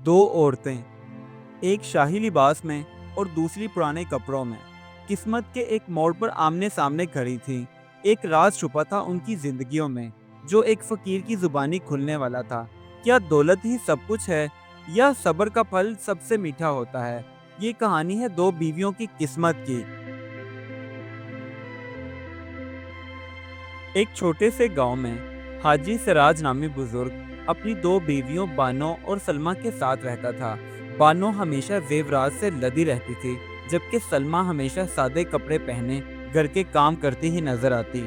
दो औरतें, एक शाही लिबास में और दूसरी पुराने कपड़ों में, किस्मत के एक मोड़ पर आमने सामने खड़ी थीं। एक राज छुपा था उनकी जिंदगियों में, जो एक फकीर की जुबानी खुलने वाला था। क्या दौलत ही सब कुछ है, या सब्र का फल सबसे मीठा होता है? ये कहानी है दो बीवियों की किस्मत की। एक छोटे से गांव में हाजी सिराज नामी बुजुर्ग अपनी दो बीवियों बानो और सलमा के साथ रहता था। बानो हमेशा जेवरात से लदी रहती थी, जबकि सलमा हमेशा सादे कपड़े पहने घर के काम करती ही नजर आती।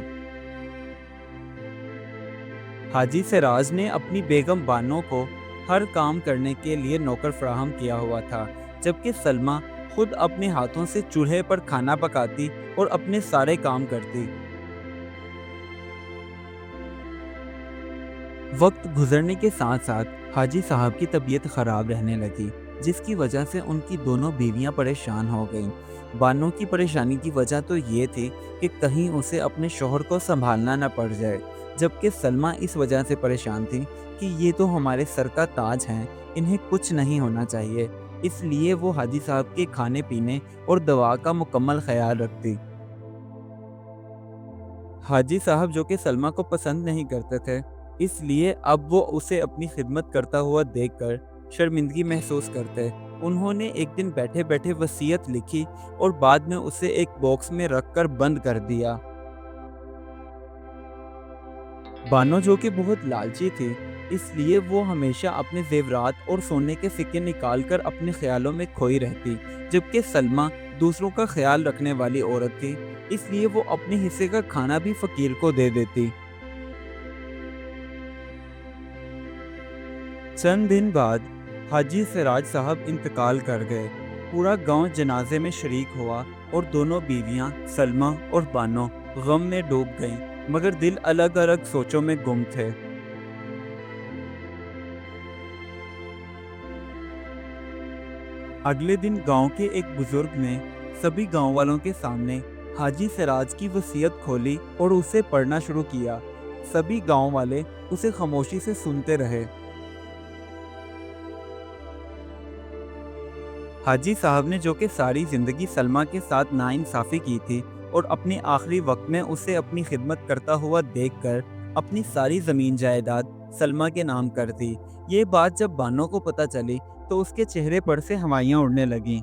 हाजी सिराज ने अपनी बेगम बानो को हर काम करने के लिए नौकर फराहम किया हुआ था, जबकि सलमा खुद अपने हाथों से चूल्हे पर खाना पकाती और अपने सारे काम करती। वक्त गुजरने के साथ साथ हाजी साहब की तबीयत खराब रहने लगी, जिसकी वजह से उनकी दोनों बीवियां परेशान हो गईं। बानो की परेशानी की वजह तो ये थी कि कहीं उसे अपने शोहर को संभालना न पड़ जाए, जबकि सलमा इस वजह से परेशान थी कि ये तो हमारे सर का ताज हैं, इन्हें कुछ नहीं होना चाहिए। इसलिए वो हाजी साहब के खाने पीने और दवा का मुकम्मल ख्याल रखती। हाजी साहब, जो कि सलमा को पसंद नहीं करते थे, इसलिए अब वो उसे अपनी खिदमत करता हुआ देखकर शर्मिंदगी महसूस करते। उन्होंने एक दिन बैठे बैठे वसीयत लिखी और बाद में उसे एक बॉक्स में रखकर बंद कर दिया। बानो, जो कि बहुत लालची थी, इसलिए वो हमेशा अपने जेवरात और सोने के सिक्के निकालकर अपने ख्यालों में खोई रहती, जबकि सलमा दूसरों का ख्याल रखने वाली औरत थी, इसलिए वो अपने हिस्से का खाना भी फकीर को दे देती। चंद दिन बाद हाजी सिराज साहब इंतकाल कर गए। पूरा गांव जनाजे में शरीक हुआ और दोनों बीवियां सलमा और बानो गम में डूब गईं, मगर दिल अलग अलग सोचों में गुम थे। अगले दिन गांव के एक बुजुर्ग ने सभी गांव वालों के सामने हाजी सिराज की वसीयत खोली और उसे पढ़ना शुरू किया। सभी गांव वाले उसे खामोशी से सुनते रहे। हाजी साहब ने, जो कि सारी जिंदगी सलमा के साथ नाइंसाफी की थी और अपने आखिरी वक्त में उसे अपनी खिदमत करता हुआ देखकर अपनी सारी जमीन जायदाद सलमा के नाम कर दी। ये बात जब बानो को पता चली तो उसके चेहरे पर से हवाइयां उड़ने लगीं।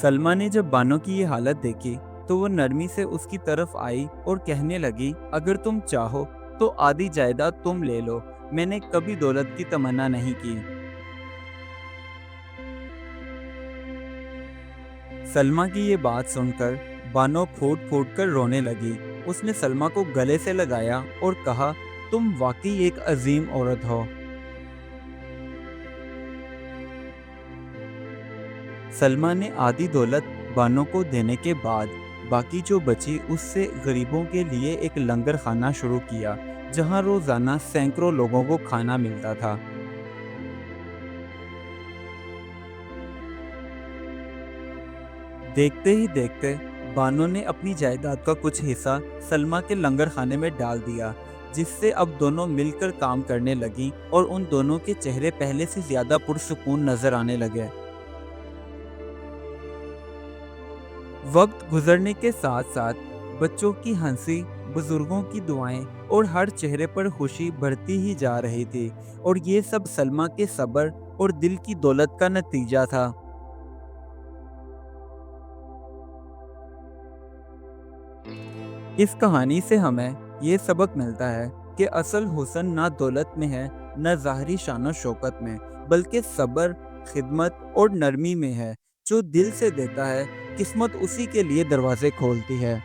सलमा ने जब बानो की ये हालत देखी तो वो नरमी से उसकी तरफ आई और कहने लगी, अगर तुम चाहो तो आधी जायदाद तुम ले लो, मैंने कभी दौलत की तमन्ना नहीं की। सलमा की ये बात सुनकर बानो फूट फूट कर रोने लगी। उसने सलमा को गले से लगाया और कहा, तुम वाकई एक अजीम औरत हो। सलमा ने आधी दौलत बानो को देने के बाद बाकी जो बची उससे गरीबों के लिए एक लंगर खाना शुरू किया, जहां रोजाना सैकड़ों लोगों को खाना मिलता था। देखते ही देखते बानो ने अपनी जायदाद का कुछ हिस्सा सलमा के लंगर खाने में डाल दिया, जिससे अब दोनों मिलकर काम करने लगीं और उन दोनों के चेहरे पहले से ज्यादा पुरसुकून नजर आने लगे। वक्त गुजरने के साथ साथ बच्चों की हंसी, बुजुर्गों की दुआएं और हर चेहरे पर खुशी बढ़ती ही जा रही थी, और ये सब सलमा के सब्र और दिल की दौलत का नतीजा था। इस कहानी से हमें ये सबक मिलता है कि असल हुस्न ना दौलत में है, न ज़ाहरी शान शौकत में, बल्कि सब्र, खिदमत और नरमी में है। जो दिल से देता है, किस्मत उसी के लिए दरवाजे खोलती है।